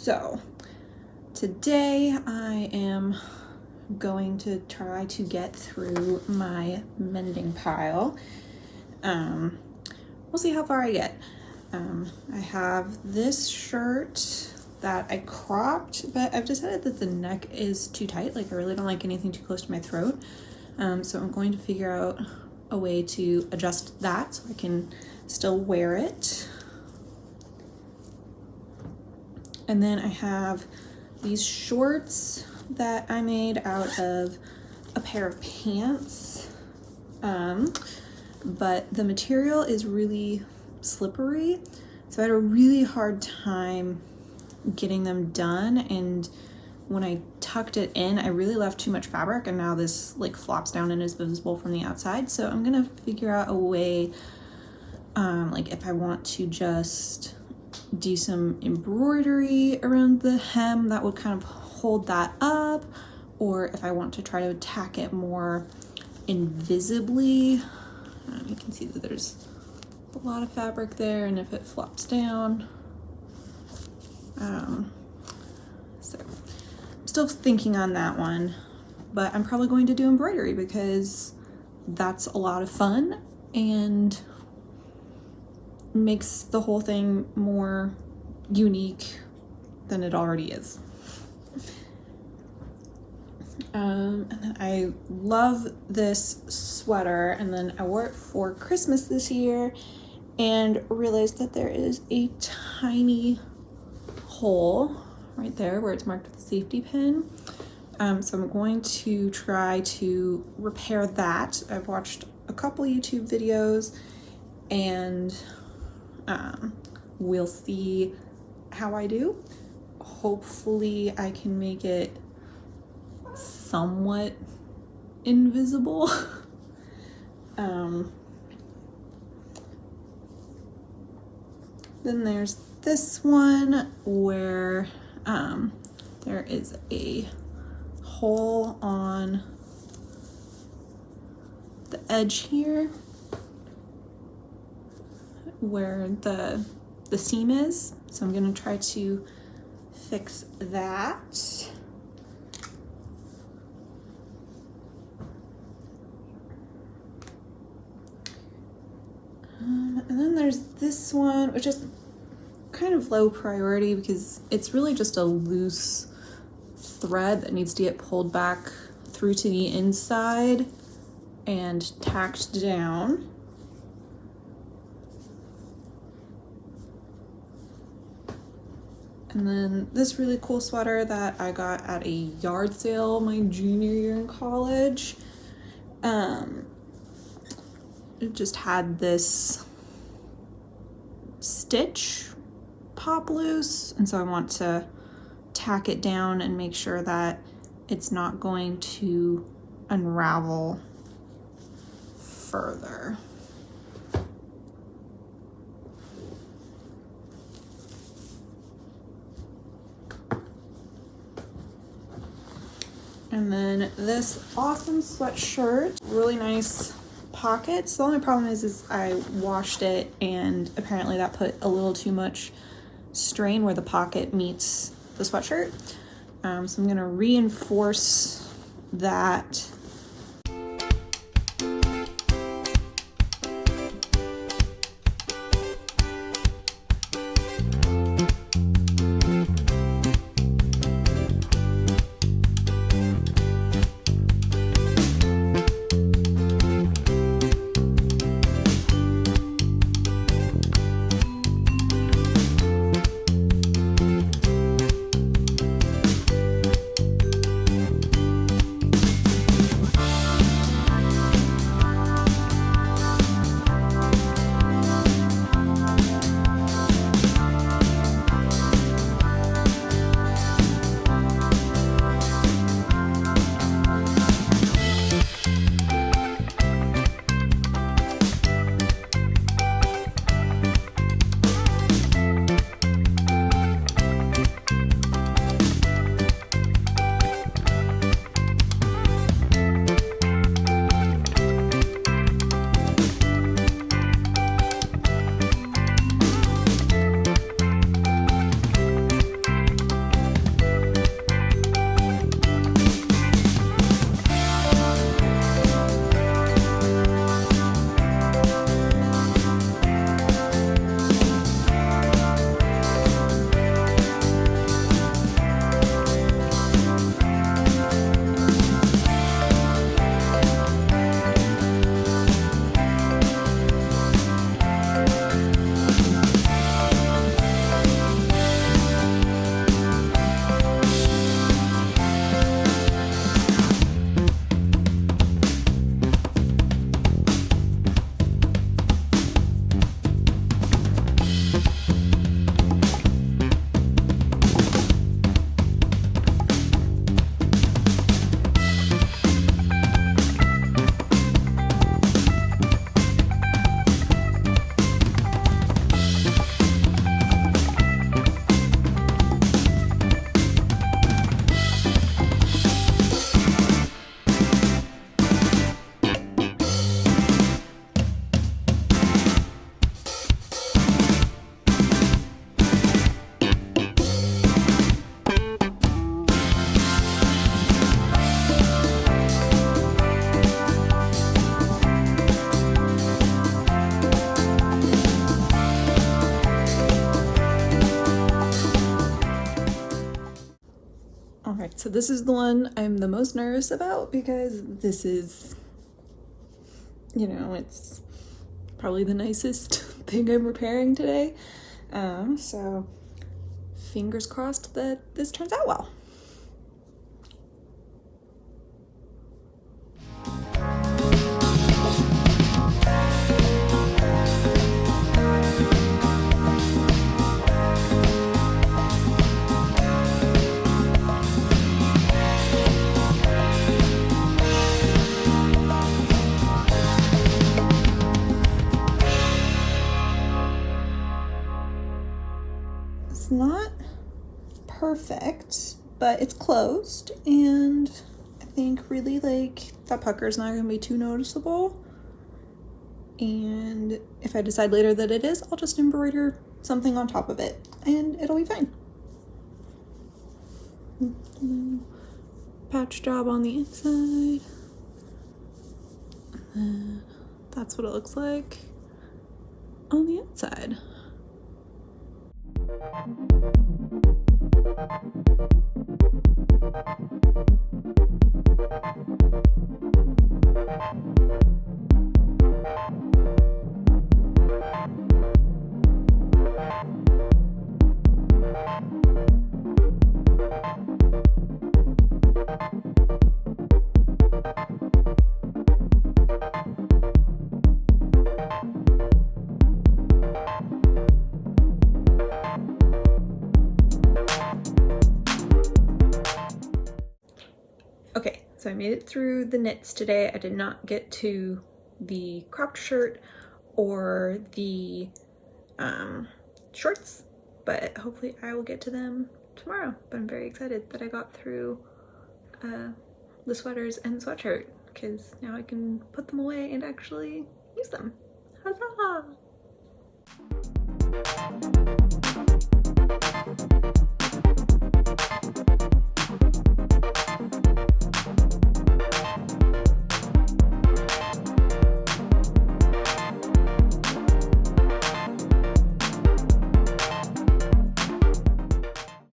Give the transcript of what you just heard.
So today I am going to try to get through my mending pile. We'll see how far I get. I have this shirt that I cropped, but I've decided that the neck is too tight. Like, I really don't like anything too close to my throat. So I'm going to figure out a way to adjust that so I can still wear it. And then I have these shorts that I made out of a pair of pants. But the material is really slippery, so I had a really hard time getting them done, and when I tucked it in, I really left too much fabric, and now this like flops down and is visible from the outside. So I'm gonna figure out a way, like if I want to just do some embroidery around the hem that would kind of hold that up, or if I want to try to tack it more invisibly. You can see that there's a lot of fabric there, and if it flops down. So I'm still thinking on that one, but I'm probably going to do embroidery because that's a lot of fun and makes the whole thing more unique than it already is. And then I love this sweater, and then I wore it for Christmas this year and realized that there is a tiny hole right there where it's marked with a safety pin. So I'm going to try to repair that. I've watched a couple YouTube videos, and we'll see how I do. Hopefully I can make it somewhat invisible. Then there's this one where there is a hole on the edge here where the seam is. So I'm gonna try to fix that. And then there's this one, which is kind of low priority because it's really just a loose thread that needs to get pulled back through to the inside and tacked down. And then this really cool sweater that I got at a yard sale my junior year in college. It just had this stitch pop loose, and so I want to tack it down and make sure that it's not going to unravel further. And then this awesome sweatshirt, really nice pockets. The only problem is I washed it, and apparently that put a little too much strain where the pocket meets the sweatshirt. So I'm gonna reinforce that. so this is the one I'm the most nervous about because this is, you know, it's probably the nicest thing I'm repairing today. So fingers crossed that this turns out well. It's not perfect, but it's closed, and I think really like that pucker is not going to be too noticeable. And if I decide later that it is, I'll just embroider something on top of it and it'll be fine. Patch job on the inside, and then that's what it looks like on the inside. Okay, so I made it through the knits today. I did not get to the cropped shirt or the shorts, but hopefully I will get to them tomorrow. But I'm very excited that I got through the sweaters and the sweatshirt, because now I can put them away and actually use them. Huzzah!